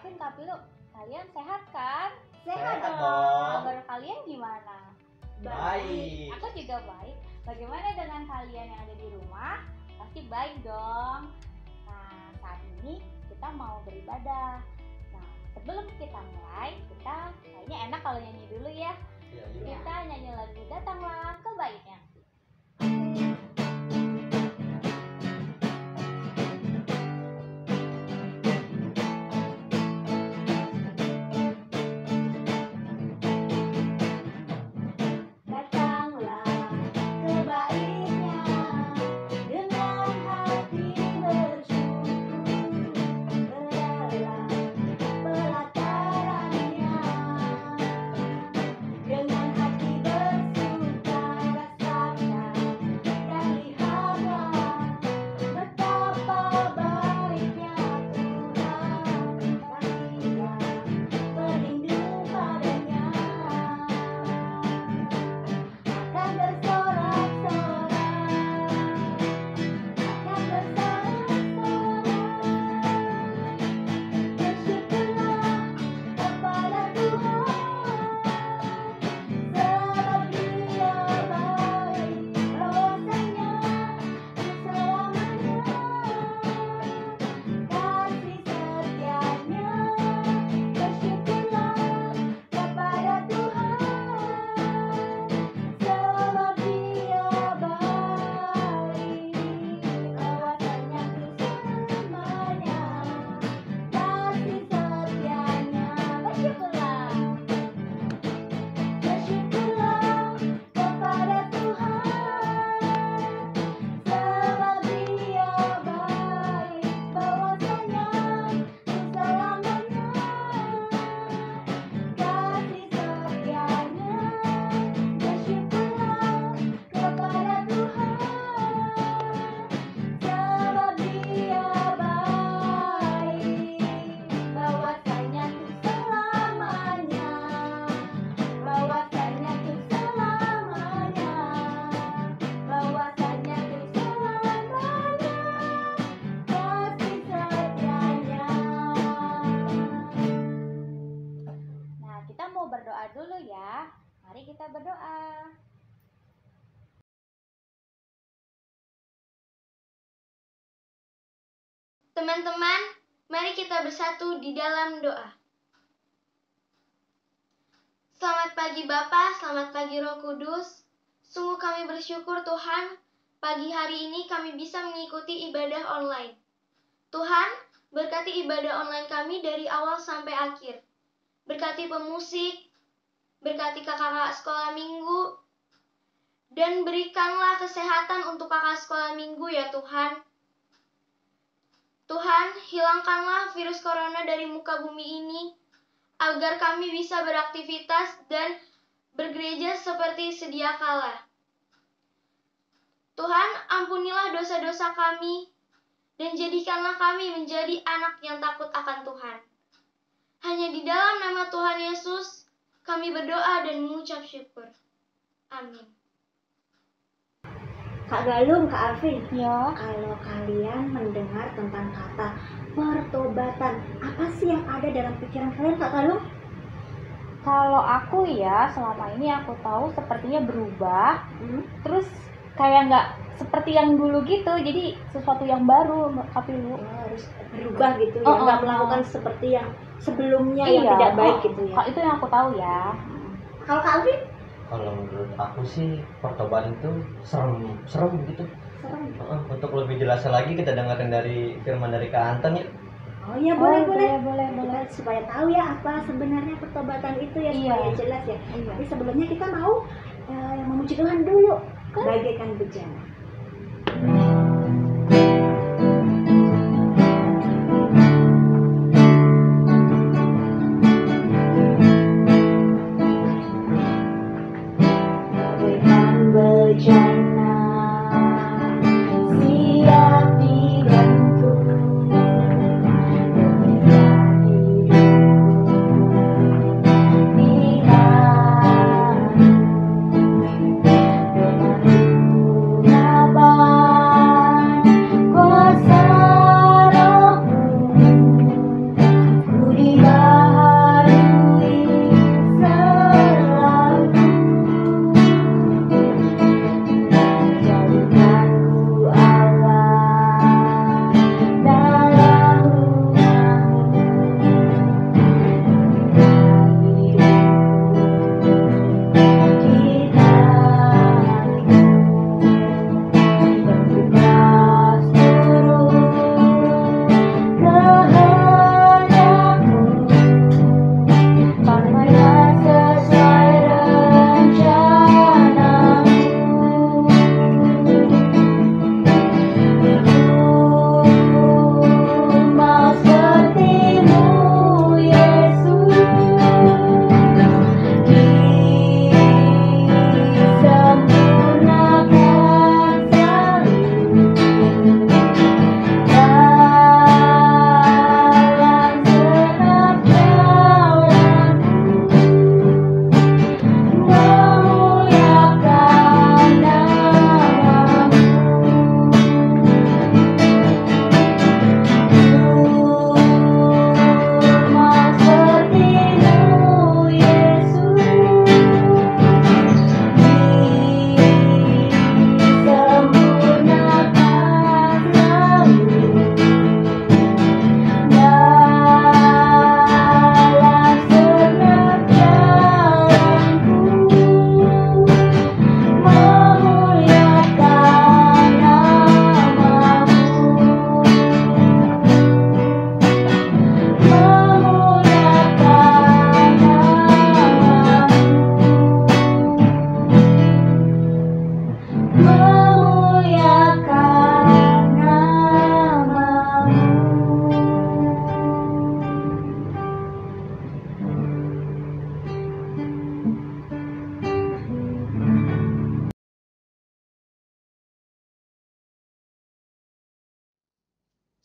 Arvin, Kak Pilu, kalian sehat kan? Sehat dong. Kabar kalian gimana? Baik. Aku juga baik. Bagaimana dengan kalian yang ada di rumah? Pasti baik dong. Nah, saat ini kita mau beribadah. Nah, sebelum kita mulai, kita kayaknya enak kalau nyanyi dulu ya. Ya, Kita nyanyi lagu Datanglah ke Baitnya. Berdoa dulu ya. Mari kita berdoa. Teman-teman, mari kita bersatu di dalam doa. Selamat pagi Bapa, selamat pagi Roh Kudus. Sungguh kami bersyukur Tuhan, pagi hari ini kami bisa mengikuti ibadah online. Tuhan, berkati ibadah online kami dari awal sampai akhir. Berkati pemusik, berkati kakak-kakak sekolah minggu, dan berikanlah kesehatan untuk kakak sekolah minggu ya Tuhan. Tuhan, hilangkanlah virus corona dari muka bumi ini, agar kami bisa beraktivitas dan bergereja seperti sedia kala. Tuhan, ampunilah dosa-dosa kami, dan jadikanlah kami menjadi anak yang takut akan Tuhan. Hanya di dalam nama Tuhan Yesus, kami berdoa dan mengucap syukur. Amin. Kak Galung, Kak Arvin, Ya. kalau kalian mendengar tentang kata pertobatan, apa sih yang ada dalam pikiran kalian, Kak Galung? Kalau aku ya, selama ini aku tahu sepertinya berubah. Terus kayak nggak seperti yang dulu gitu, jadi sesuatu yang baru, Kak Pilu. Harus berubah gitu ya, nggak melakukan seperti yang sebelumnya yang tidak baik gitu ya. Itu yang aku tahu ya. Kalau Kak Arvin? Kalau menurut aku sih pertobatan itu serem gitu. Serem. Untuk lebih jelasnya lagi kita dengerin dari firman dari Kak Anten ya. Oh iya, boleh. Boleh. Kita supaya tahu ya apa sebenarnya pertobatan itu ya, Iya. supaya jelas ya. Iya. Tapi sebelumnya kita mau memuji Tuhan dulu, bagaikan bejana. Bagaikan bejana siap dibantu dengan bunga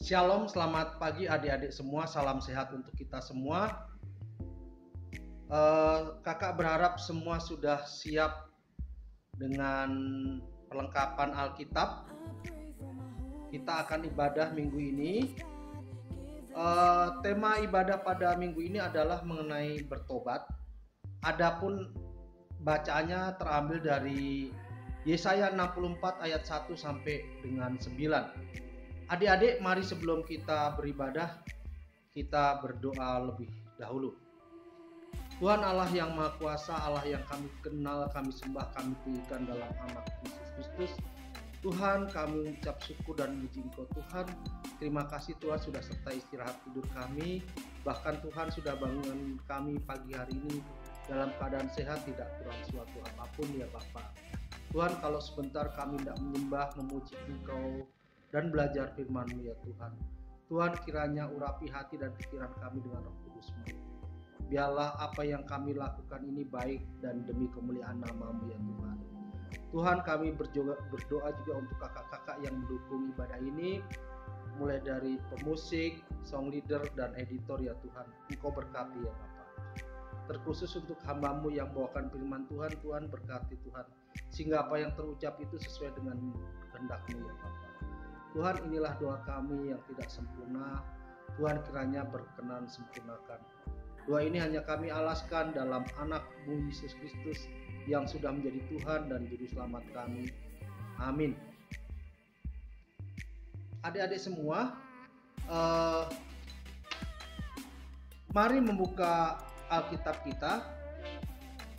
Shalom, selamat pagi adik-adik semua, salam sehat untuk kita semua. Kakak berharap semua sudah siap dengan perlengkapan Alkitab. Kita akan ibadah minggu ini. Tema ibadah pada minggu ini adalah mengenai bertobat. Adapun bacaannya terambil dari Yesaya 64 ayat 1 sampai dengan 9. Adik-adik, mari sebelum kita beribadah, kita berdoa lebih dahulu. Tuhan Allah yang Maha Kuasa, Allah yang kami kenal, kami sembah, kami tinggikan dalam anak Yesus Kristus. Tuhan, kami mengucap syukur dan memuji Engkau Tuhan. Terima kasih Tuhan sudah sertai istirahat tidur kami. Bahkan Tuhan sudah bangun kami pagi hari ini dalam keadaan sehat, tidak kurang suatu apapun ya Bapa. Tuhan, kalau sebentar kami tidak menyembah, memuji Engkau, dan belajar firman-Mu ya Tuhan. Tuhan, kiranya urapi hati dan pikiran kami dengan Roh Kudus-Mu. Biarlah apa yang kami lakukan ini baik dan demi kemuliaan nama-Mu ya Tuhan. Tuhan, kami berdoa juga untuk kakak-kakak yang mendukung ibadah ini, mulai dari pemusik, song leader, dan editor ya Tuhan. Engkau berkati ya Bapak. Terkhusus untuk hamba-Mu yang bawakan firman Tuhan, Tuhan berkati Tuhan. Sehingga apa yang terucap itu sesuai dengan kehendak-Mu ya Bapak. Tuhan, inilah doa kami yang tidak sempurna. Tuhan, kiranya berkenan sempurnakan. Doa ini hanya kami alaskan dalam anak-Mu Yesus Kristus yang sudah menjadi Tuhan dan Juru Selamat kami. Amin. Adik-adik semua, mari membuka Alkitab kita.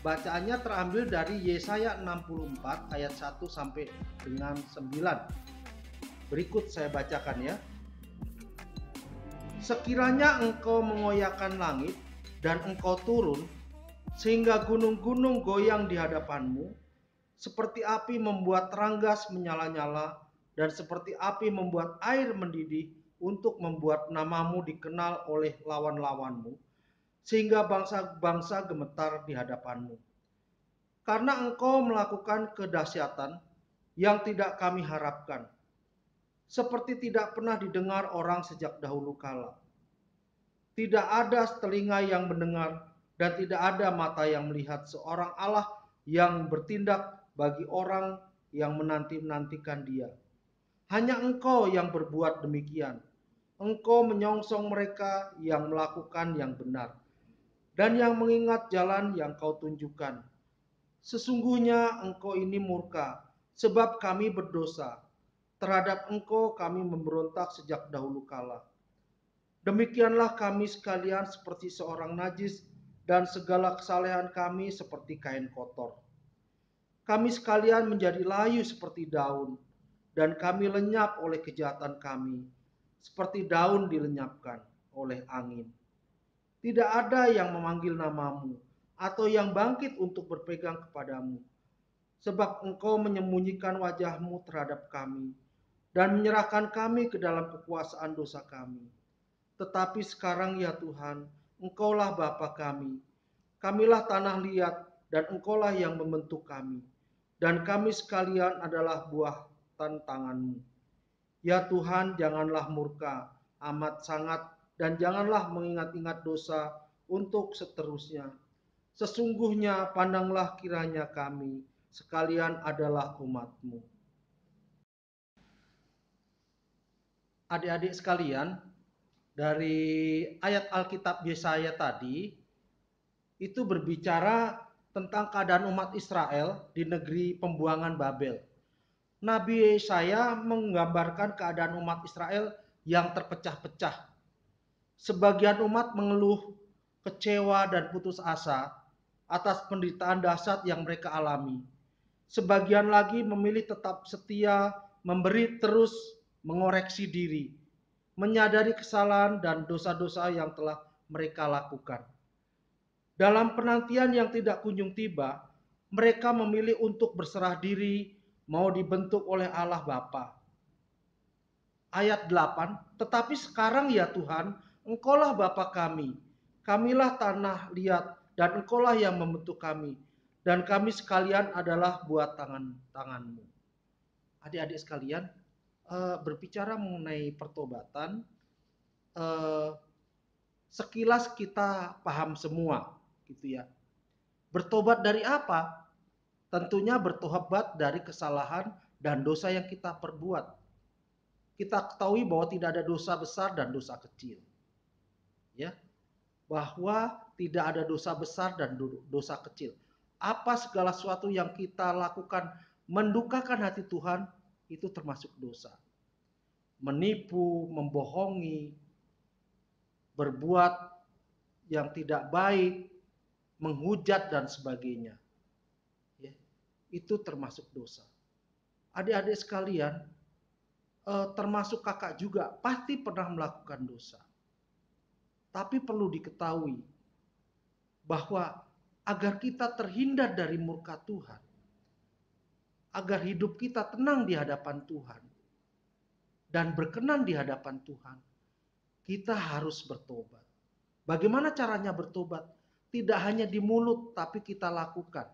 Bacaannya terambil dari Yesaya 64 ayat 1 sampai dengan 9. Berikut saya bacakan ya. Sekiranya engkau mengoyakkan langit dan engkau turun, sehingga gunung-gunung goyang di hadapanmu, seperti api membuat ranggas menyala-nyala, dan seperti api membuat air mendidih untuk membuat namamu dikenal oleh lawan-lawanmu, sehingga bangsa-bangsa gemetar di hadapanmu. Karena engkau melakukan kedahsyatan yang tidak kami harapkan, seperti tidak pernah didengar orang sejak dahulu kala. Tidak ada telinga yang mendengar dan tidak ada mata yang melihat seorang Allah yang bertindak bagi orang yang menanti-nantikan Dia. Hanya Engkau yang berbuat demikian. Engkau menyongsong mereka yang melakukan yang benar dan yang mengingat jalan yang Kau tunjukkan. Sesungguhnya Engkau ini murka, sebab kami berdosa. Terhadap Engkau kami memberontak sejak dahulu kala. Demikianlah kami sekalian seperti seorang najis, dan segala kesalehan kami seperti kain kotor. Kami sekalian menjadi layu seperti daun, dan kami lenyap oleh kejahatan kami, seperti daun dilenyapkan oleh angin. Tidak ada yang memanggil namamu, atau yang bangkit untuk berpegang kepadamu, sebab Engkau menyembunyikan wajah-Mu terhadap kami, dan menyerahkan kami ke dalam kekuasaan dosa kami. Tetapi sekarang ya Tuhan, Engkaulah Bapa kami. Kamilah tanah liat dan Engkaulah yang membentuk kami. Dan kami sekalian adalah buah tangan-Mu. Ya Tuhan, janganlah murka amat sangat dan janganlah mengingat-ingat dosa untuk seterusnya. Sesungguhnya pandanglah kiranya kami sekalian adalah umat-Mu. Adik-adik sekalian, dari ayat Alkitab Yesaya tadi itu berbicara tentang keadaan umat Israel di negeri pembuangan Babel. Nabi Yesaya menggambarkan keadaan umat Israel yang terpecah-pecah. Sebagian umat mengeluh, kecewa dan putus asa atas penderitaan dahsyat yang mereka alami. Sebagian lagi memilih tetap setia, memberi terus, mengoreksi diri, menyadari kesalahan dan dosa-dosa yang telah mereka lakukan. Dalam penantian yang tidak kunjung tiba, mereka memilih untuk berserah diri, mau dibentuk oleh Allah Bapa. Ayat 8, tetapi sekarang ya Tuhan, Engkaulah Bapa kami, kamilah tanah liat, dan Engkaulah yang membentuk kami, dan kami sekalian adalah buat tangan-Mu. Adik-adik sekalian, berbicara mengenai pertobatan, sekilas kita paham semua, gitu ya. Bertobat dari apa? Tentunya bertobat dari kesalahan dan dosa yang kita perbuat. Kita ketahui bahwa tidak ada dosa besar dan dosa kecil. Ya. Bahwa tidak ada dosa besar dan dosa kecil. Apa segala sesuatu yang kita lakukan mendukakan hati Tuhan, itu termasuk dosa. Menipu, membohongi, berbuat yang tidak baik, menghujat dan sebagainya. Ya, itu termasuk dosa. Adik-adik sekalian, termasuk kakak juga pasti pernah melakukan dosa. Tapi perlu diketahui bahwa agar kita terhindar dari murka Tuhan, agar hidup kita tenang di hadapan Tuhan dan berkenan di hadapan Tuhan, kita harus bertobat. Bagaimana caranya bertobat? Tidak hanya di mulut, tapi kita lakukan.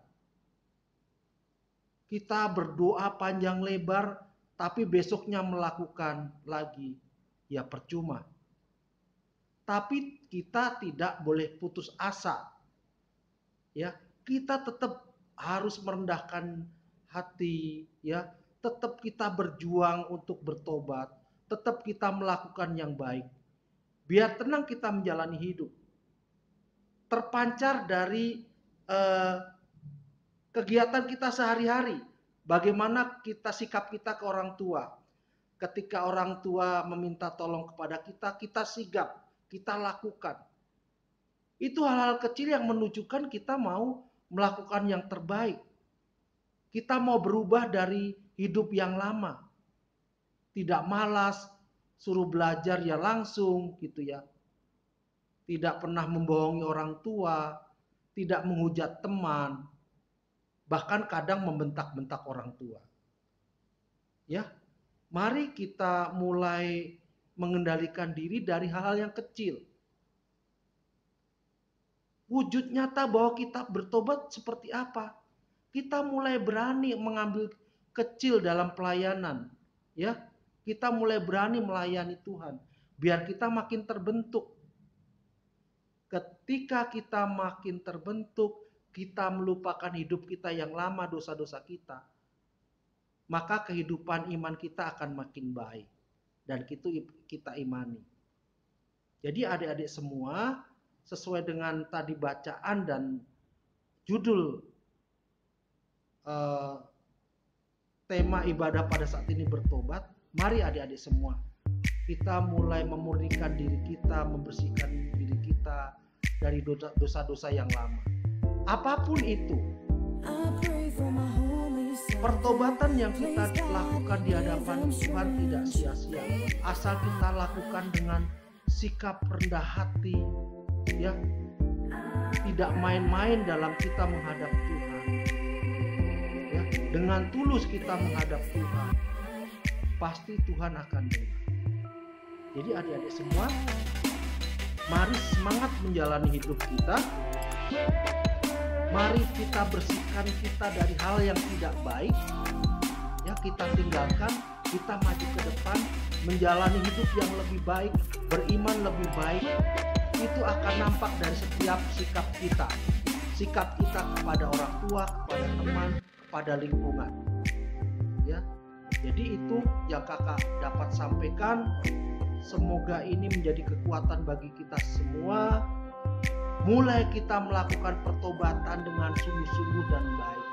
Kita berdoa panjang lebar, tapi besoknya melakukan lagi, ya percuma. Tapi kita tidak boleh putus asa. Ya, kita tetap harus merendahkan hati, ya. Tetap kita berjuang untuk bertobat, tetap kita melakukan yang baik. Biar tenang kita menjalani hidup. Terpancar dari kegiatan kita sehari-hari. Bagaimana sikap kita ke orang tua. Ketika orang tua meminta tolong kepada kita, kita sigap, kita lakukan. Itu hal-hal kecil yang menunjukkan kita mau melakukan yang terbaik. Kita mau berubah dari hidup yang lama. Tidak malas, suruh belajar ya langsung gitu ya. Tidak pernah membohongi orang tua, tidak menghujat teman, bahkan kadang membentak-bentak orang tua. Ya, mari kita mulai mengendalikan diri dari hal-hal yang kecil. Wujud nyata bahwa kita bertobat seperti apa? Kita mulai berani mengambil kecil dalam pelayanan, ya. Kita mulai berani melayani Tuhan, biar kita makin terbentuk. Ketika kita makin terbentuk, kita melupakan hidup kita yang lama, dosa-dosa kita, maka kehidupan iman kita akan makin baik. Dan itu kita imani. Jadi adik-adik semua, sesuai dengan tadi bacaan dan judul tema ibadah pada saat ini bertobat, mari adik-adik semua kita mulai memurnikan diri kita, membersihkan diri kita dari dosa-dosa yang lama. Apapun itu, pertobatan yang kita lakukan di hadapan Tuhan tidak sia-sia. Asal kita lakukan dengan sikap rendah hati, ya, tidak main-main dalam kita menghadap Tuhan, ya, dengan tulus kita menghadap Tuhan, pasti Tuhan akan dengar. Jadi adik-adik semua, mari semangat menjalani hidup kita. Mari kita bersihkan kita dari hal yang tidak baik, ya, kita tinggalkan, kita maju ke depan, menjalani hidup yang lebih baik, beriman lebih baik. Itu akan nampak dari setiap sikap kita kepada orang tua, kepada teman, kepada lingkungan, ya. Jadi itu yang kakak dapat sampaikan. Semoga ini menjadi kekuatan bagi kita semua. Mulai kita melakukan pertobatan dengan sungguh-sungguh dan baik.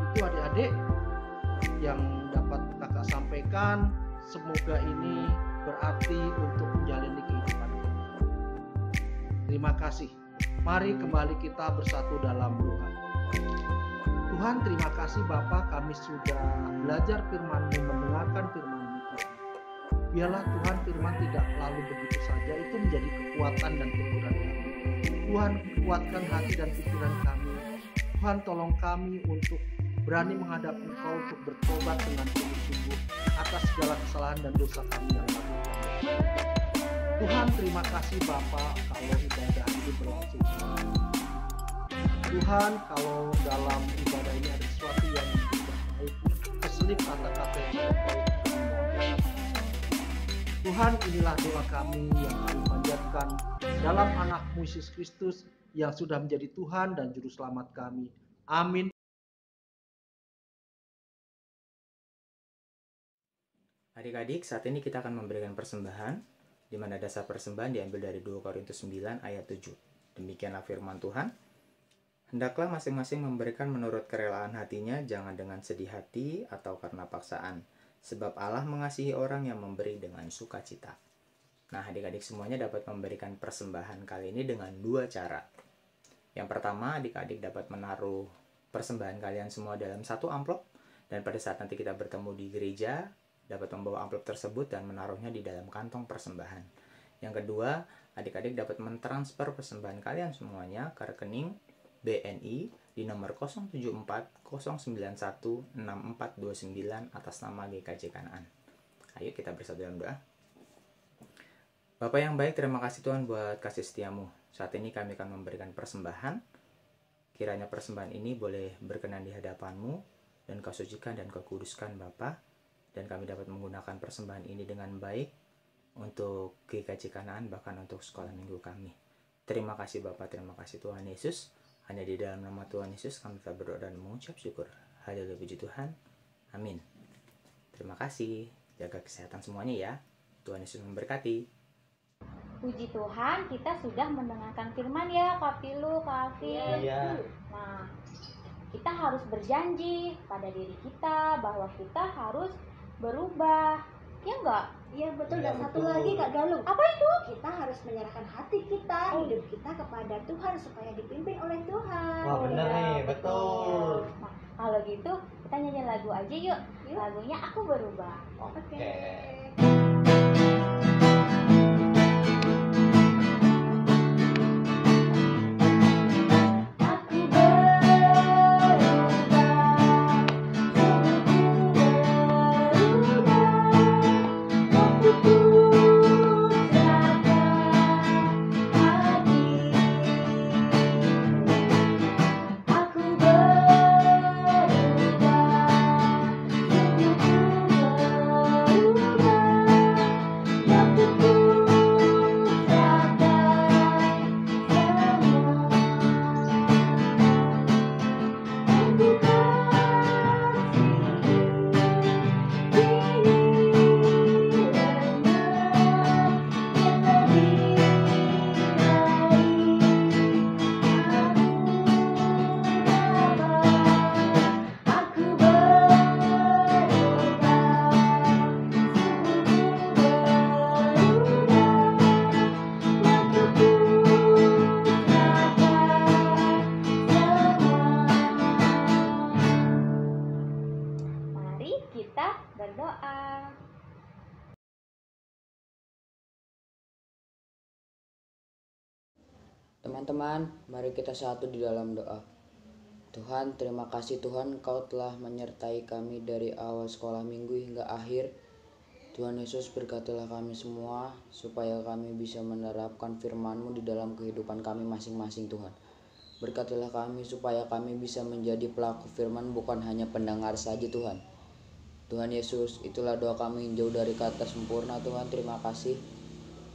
Itu adik-adik yang dapat kakak sampaikan. Semoga ini berarti untuk menjalani kehidupan kita. Terima kasih. Mari kembali kita bersatu dalam doa. Tuhan, terima kasih Bapa, kami sudah belajar firman-Mu, mendengarkan firman-Mu. Biarlah Tuhan firman tidak lalu begitu saja, itu menjadi kekuatan dan pikiran kami. Tuhan, kuatkan hati dan pikiran kami. Tuhan, tolong kami untuk berani menghadap Engkau, untuk bertobat dengan sungguh-sungguh atas segala kesalahan dan dosa kami yang lalu. Tuhan, terima kasih Bapa kalau ibadah ini berlangsung. Tuhan, kalau dalam ibadah ini ada sesuatu yang tidak baik, keselip kata-kata yang tidak baik, Tuhan, inilah doa kami yang kami panjatkan dalam anak-Mu Yesus Kristus yang sudah menjadi Tuhan dan Juru Selamat kami. Amin. Adik-adik, saat ini kita akan memberikan persembahan, di mana dasar persembahan diambil dari 2 Korintus 9 ayat 7. Demikianlah firman Tuhan. Hendaklah masing-masing memberikan menurut kerelaan hatinya, jangan dengan sedih hati atau karena paksaan. Sebab Allah mengasihi orang yang memberi dengan sukacita. Nah, adik-adik semuanya dapat memberikan persembahan kali ini dengan 2 cara. Yang pertama, adik-adik dapat menaruh persembahan kalian semua dalam 1 amplop. Dan pada saat nanti kita bertemu di gereja, dapat membawa amplop tersebut dan menaruhnya di dalam kantong persembahan. Yang kedua, adik-adik dapat mentransfer persembahan kalian semuanya ke rekening BNI di nomor 074-091-6429 atas nama GKJ Kanaan. Ayo kita bersatu dalam doa. Bapa yang baik, terima kasih Tuhan buat kasih setiamu. Saat ini kami akan memberikan persembahan. Kiranya persembahan ini boleh berkenan di hadapan-Mu dan Kau sucikan dan Kau kuduskan Bapa. Dan kami dapat menggunakan persembahan ini dengan baik untuk GKJ Kanaan, bahkan untuk sekolah minggu kami. Terima kasih Bapak, terima kasih Tuhan Yesus. Hanya di dalam nama Tuhan Yesus kami telah berdoa dan mengucap syukur. Haleluya, puji Tuhan. Amin. Terima kasih. Jaga kesehatan semuanya ya. Tuhan Yesus memberkati. Puji Tuhan, kita sudah mendengarkan firman ya, Kak Pilu, Kak Afif. Iya. Nah, kita harus berjanji pada diri kita bahwa kita harus berubah. Ya enggak? Iya betul, Iya, dan satu betul. lagi Kak Galung. Apa itu? Kita harus menyerahkan hati kita, hidup kita kepada Tuhan supaya dipimpin oleh Tuhan. Wah, bener Iya, nih, betul. Nah, kalau gitu kita nyanyi lagu aja yuk. Yuk. Lagunya Aku Berubah. Oke. Aku berubah, tubuhku serahkan hati. Aku berubah, tubuhku Teman-teman, mari kita satu di dalam doa. Tuhan, terima kasih Tuhan, Kau telah menyertai kami dari awal sekolah minggu hingga akhir. Tuhan Yesus, berkatilah kami semua, supaya kami bisa menerapkan firman-Mu di dalam kehidupan kami masing-masing Tuhan. Berkatilah kami supaya kami bisa menjadi pelaku firman, bukan hanya pendengar saja Tuhan. Tuhan Yesus, itulah doa kami yang jauh dari kata sempurna Tuhan, terima kasih.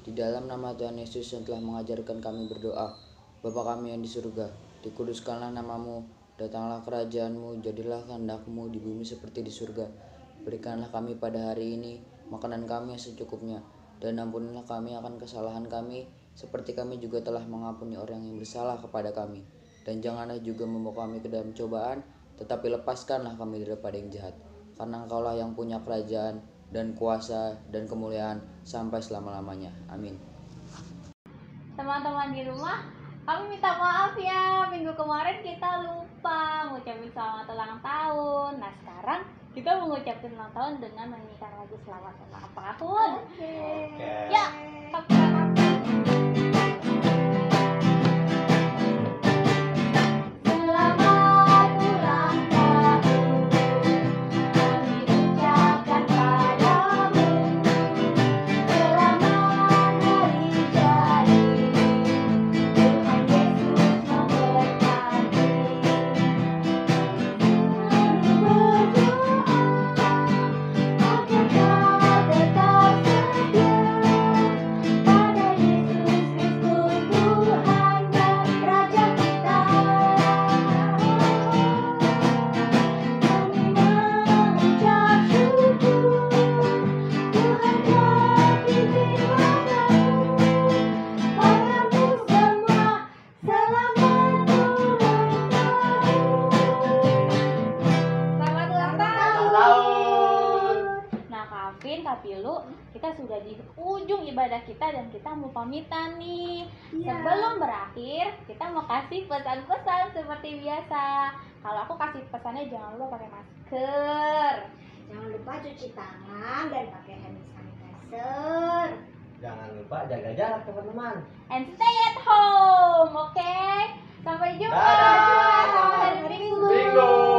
Di dalam nama Tuhan Yesus yang telah mengajarkan kami berdoa. Bapa kami yang di surga, dikuduskanlah nama-Mu, datanglah kerajaan-Mu, jadilah kehendak-Mu di bumi seperti di surga. Berikanlah kami pada hari ini makanan kami yang secukupnya, dan ampunilah kami akan kesalahan kami, seperti kami juga telah mengampuni orang yang bersalah kepada kami. Dan janganlah juga membawa kami ke dalam cobaan, tetapi lepaskanlah kami daripada yang jahat. Karena Engkaulah yang punya kerajaan, dan kuasa, dan kemuliaan sampai selama-lamanya. Amin. Teman-teman di rumah, kami minta maaf ya, minggu kemarin kita lupa ngucapin selamat ulang tahun. Nah sekarang kita mengucapkan ulang tahun dengan menyanyikan lagu selamat ulang tahun. Ya, selamat ulang tahun, kami ucapkan padamu. Selamat hari jadi, Tuhan Yesus memberkati. Selalu berdoa agar kau tetap setia. di ujung ibadah kita dan kita mau pamitan nih. Iya. Sebelum berakhir, kita mau kasih pesan-pesan seperti biasa. Kalau aku kasih pesannya jangan lupa pakai masker. Jangan lupa cuci tangan dan pakai hand sanitizer. Jangan lupa jaga jarak teman-teman. And stay at home, oke? Sampai jumpa. Dadah. Selamat hari Minggu. Bingo.